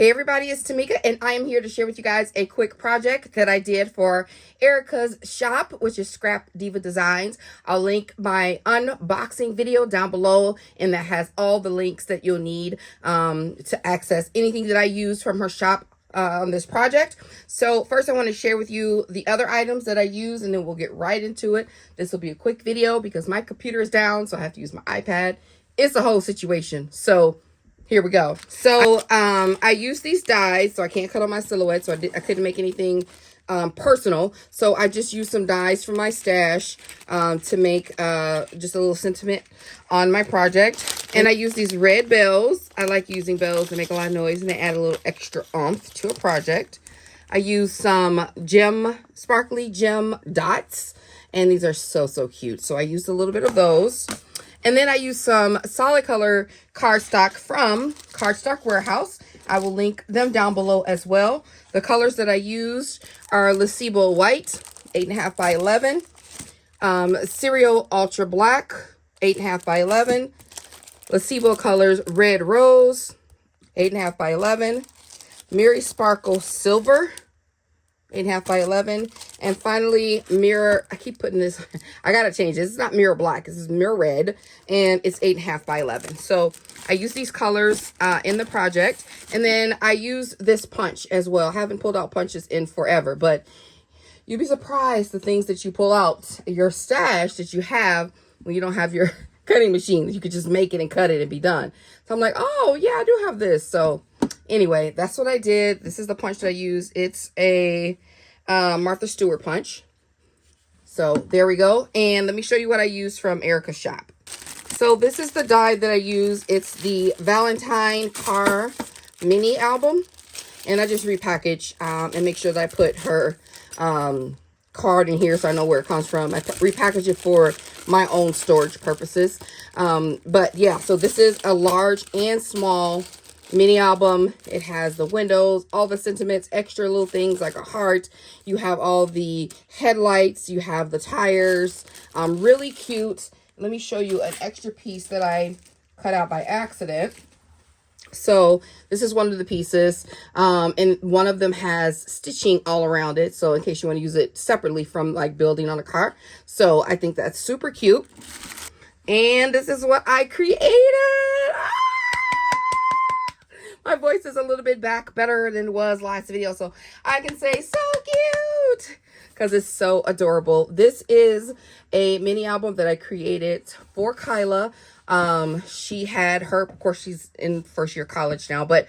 Hey everybody, it's Tamika, and I am here to share with you guys a quick project that I did for Erica's shop, which is Scrap Diva Designs. I'll link my unboxing video down below, and that has all the links that you'll need to access anything that I use from her shop on this project. So first I want to share with you the other items that I use, and then we'll get right into it. This will be a quick video because my computer is down, so I have to use my iPad. It's a whole situation. So here we go. So I use these dies, so I can't cut on my silhouette, so I couldn't make anything personal. So I just used some dies from my stash to make just a little sentiment on my project. And I use these red bells. I like using bells to make a lot of noise, and they add a little extra oomph to a project. I use some sparkly gem dots, and these are so cute. So I used a little bit of those. And then I use some solid color cardstock from Cardstock Warehouse. I will link them down below as well. The colors that I used are LESSEBO White, 8.5 by 11. SIRIO Ultra Black, 8.5 by 11. LESSEBO Colors Red Rose, 8.5 by 11. MIRRISPARKLE Silver, 8.5 by 11. And finally, I keep putting this, I gotta change this. It's not mirror black, this is mirror red, and it's 8.5 by 11. So I use these colors in the project. And then I use this punch as well. I haven't pulled out punches in forever, but you'd be surprised the things that you pull out, your stash that you have when you don't have your cutting machine. You could just make it and cut it and be done. So I'm like, oh yeah, I do have this. So anyway, that's what I did. This is the punch that I use. It's a Martha Stewart punch. So there we go. And let me show you what I use from Erica's shop. So this is the die that I use. It's the Valentine car mini album. And I just repackage and make sure that I put her card in here so I know where it comes from. I repackage it for my own storage purposes. But yeah, so this is a large and small mini album. It has the windows, all the sentiments, extra little things like a heart. You have all the headlights, you have the tires. Really cute. Let me show you an extra piece that I cut out by accident. So this is one of the pieces, and one of them has stitching all around it, so in case you want to use it separately from like building on a car. So I think that's super cute. And this is what I created. My voice is a little bit back better than it was last video, so I can say so cute because it's so adorable. This is a mini album that I created for Kyla. She had her, of course, she's in first year college now, but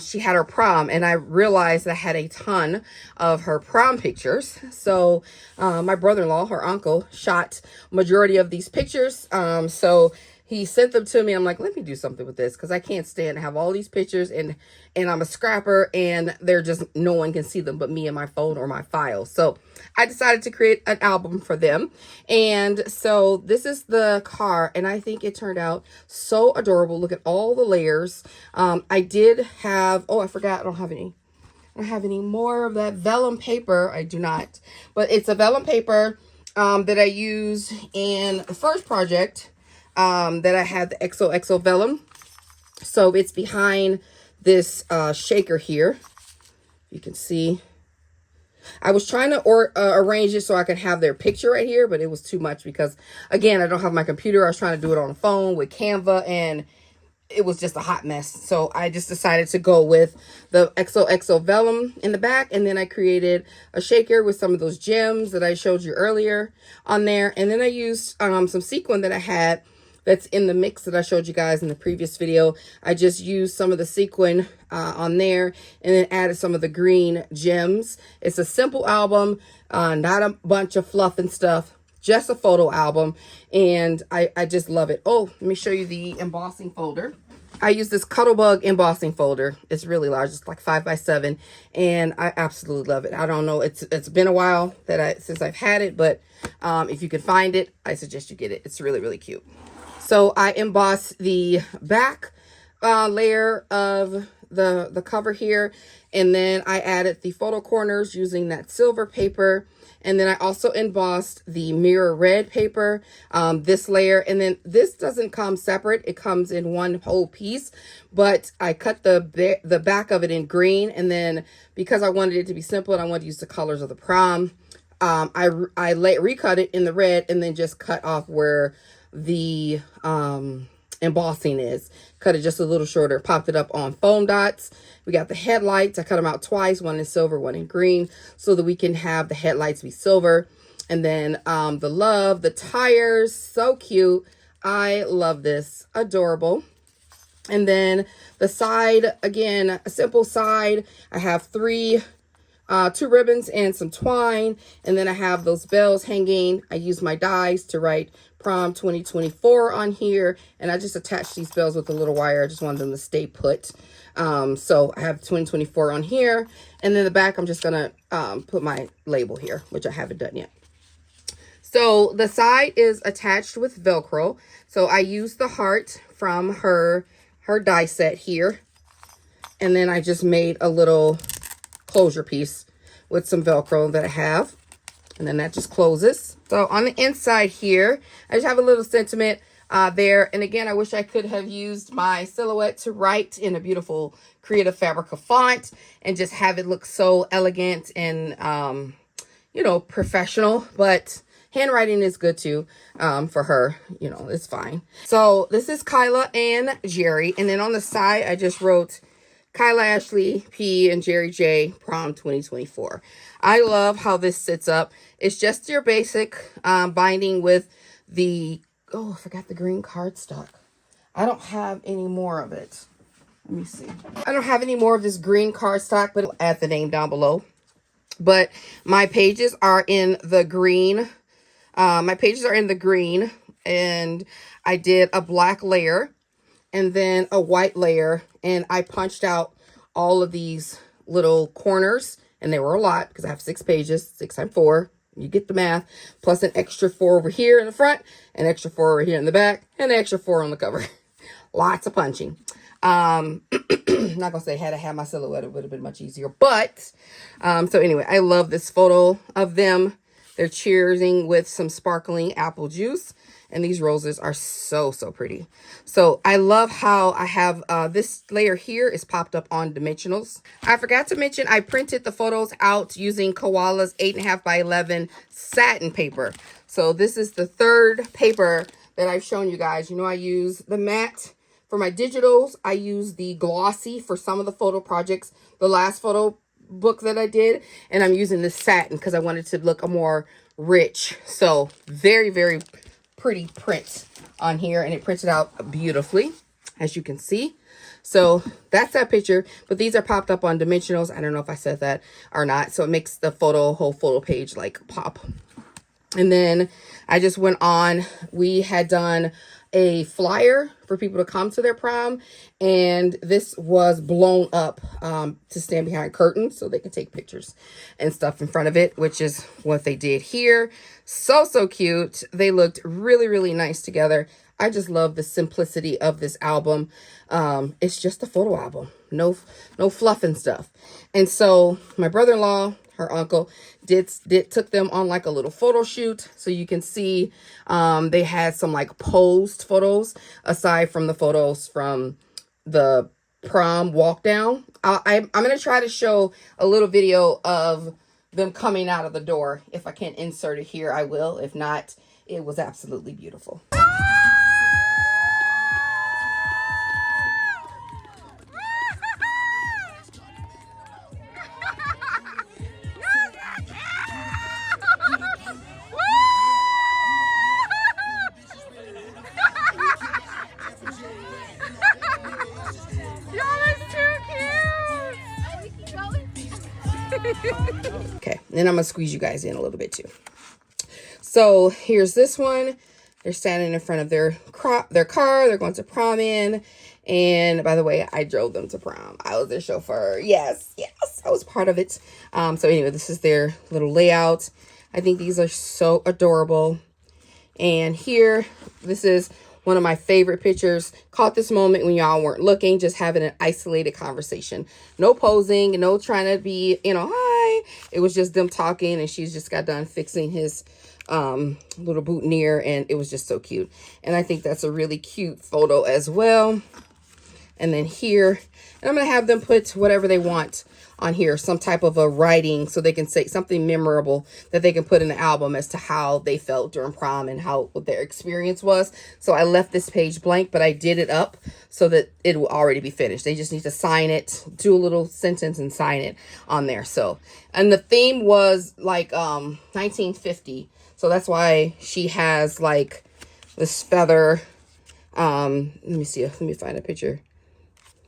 she had her prom, and I realized I had a ton of her prom pictures. So my brother-in-law, her uncle, shot majority of these pictures. So he sent them to me. I'm like, let me do something with this because I can't stand to have all these pictures, and I'm a scrapper, and they're just, no one can see them but me and my phone or my files. So I decided to create an album for them. And so this is the car, and I think it turned out so adorable. Look at all the layers. I did have, oh, I forgot, I don't have any more of that vellum paper. I do not, but it's a vellum paper that I use in the first project that I had, the XOXO vellum. So it's behind this shaker here. You can see. I was trying to arrange it so I could have their picture right here, but it was too much because, again, I don't have my computer. I was trying to do it on the phone with Canva, and it was just a hot mess. So I just decided to go with the XOXO vellum in the back, and then I created a shaker with some of those gems that I showed you earlier on there. And then I used some sequin that I had that's in the mix that I showed you guys in the previous video. I just used some of the sequin on there, and then added some of the green gems. It's a simple album, not a bunch of fluff and stuff, just a photo album, and I just love it. Oh, let me show you the embossing folder. I use this Cuttlebug embossing folder. It's really large. It's like 5 by 7, and I absolutely love it. I don't know. It's been a while since I've had it, but if you can find it, I suggest you get it. It's really cute. So I embossed the back layer of the cover here. And then I added the photo corners using that silver paper. And then I also embossed the mirror red paper, this layer. And then this doesn't come separate. It comes in one whole piece. But I cut the back of it in green. And then because I wanted it to be simple and I wanted to use the colors of the prom, I recut it in the red and then just cut off where the embossing is. Cut it just a little shorter, popped it up on foam dots. We got the headlights. I cut them out twice, one in silver, one in green, so that we can have the headlights be silver. And then the tires, so cute. I love this, adorable. And then the side, again, a simple side. I have two ribbons and some twine. And then I have those bells hanging. I use my dies to write Prom 2024 on here. And I just attached these bells with a little wire. I just wanted them to stay put. So I have 2024 on here. And then the back, I'm just going to put my label here, which I haven't done yet. So the side is attached with Velcro. So I used the heart from her die set here. And then I just made a little closure piece with some Velcro that I have. And then that just closes. So on the inside here, I just have a little sentiment there. And again, I wish I could have used my silhouette to write in a beautiful Creative Fabrica font and just have it look so elegant and, you know, professional. But handwriting is good too, for her, you know, it's fine. So this is Kyla and Jerry. And then on the side, I just wrote Kyla Ashley P and Jerry J Prom 2024. I love how this sits up. It's just your basic binding with the, oh, I forgot the green cardstock. I don't have any more of it. Let me see. I don't have any more of this green cardstock, but I'll add the name down below. But my pages are in the green. And I did a black layer and then a white layer, and I punched out all of these little corners, and they were a lot because I have 6 pages, 6 times 4, you get the math, plus an extra 4 over here in the front, an extra 4 over here in the back, and an extra 4 on the cover. Lots of punching. Not gonna say had I had my silhouette, it would have been much easier, but so anyway, I love this photo of them. They're cheersing with some sparkling apple juice. And these roses are so, so pretty. So I love how I have this layer here is popped up on dimensionals. I forgot to mention I printed the photos out using KOALA's 8.5 by 11 satin paper. So this is the third paper that I've shown you guys. You know, I use the matte for my digitals. I use the glossy for some of the photo projects. The last photo book that I did, and I'm using this satin because I wanted to look more rich. So very, very pretty print on here, and it printed out beautifully, as you can see. So that's that picture, but these are popped up on dimensionals. I don't know if I said that or not. So it makes the whole photo page like pop. And then I just went on, we had done a flyer for people to come to their prom, and this was blown up to stand behind curtains so they can take pictures and stuff in front of it, which is what they did here. So, so cute. They looked really, really nice together. I just love the simplicity of this album. It's just a photo album, no fluff and stuff. And so my brother-in-law, her uncle, took them on like a little photo shoot. So you can see they had some like posed photos aside from the photos from the prom walk down. I'm going to try to show a little video of them coming out of the door. If I can insert it here, I will. If not, it was absolutely beautiful. Okay, then I'm gonna squeeze you guys in a little bit too. So here's this one. They're standing in front of their car. They're going to prom in. And by the way, I drove them to prom. I was their chauffeur. Yes, I was part of it. So anyway, this is their little layout. I think these are so adorable. And here, this is one of my favorite pictures. Caught this moment when y'all weren't looking, just having an isolated conversation. No posing, no trying to be, you know, hi. It was just them talking, and she's just got done fixing his little boutonniere, and it was just so cute. And I think that's a really cute photo as well. And then here, and I'm going to have them put whatever they want on here, some type of a writing, so they can say something memorable that they can put in the album as to how they felt during prom and what their experience was. So I left this page blank, but I did it up so that it will already be finished. They just need to sign it, do a little sentence and sign it on there. So, and the theme was like 1950. So that's why she has like this feather. Let me see. Let me find a picture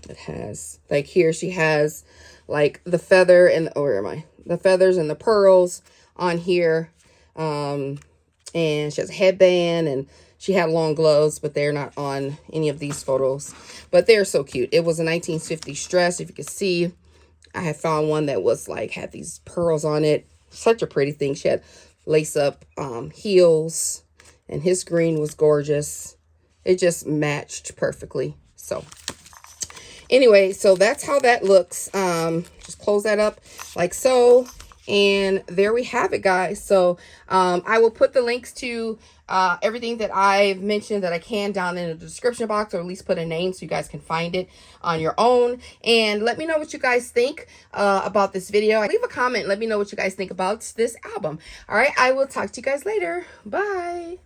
that has, like, here she has like the feather and where am I? The feathers and the pearls on here. And she has a headband, and she had long gloves, but they're not on any of these photos. But they're so cute. It was a 1950s dress. If you could see, I had found one that was like, had these pearls on it. Such a pretty thing. She had lace up heels, and his green was gorgeous. It just matched perfectly. So anyway, so that's how that looks. Just close that up like so. And there we have it, guys. So I will put the links to everything that I've mentioned that I can down in the description box, or at least put a name so you guys can find it on your own. And let me know what you guys think about this video. Leave a comment. Let me know what you guys think about this album. All right, I will talk to you guys later. Bye.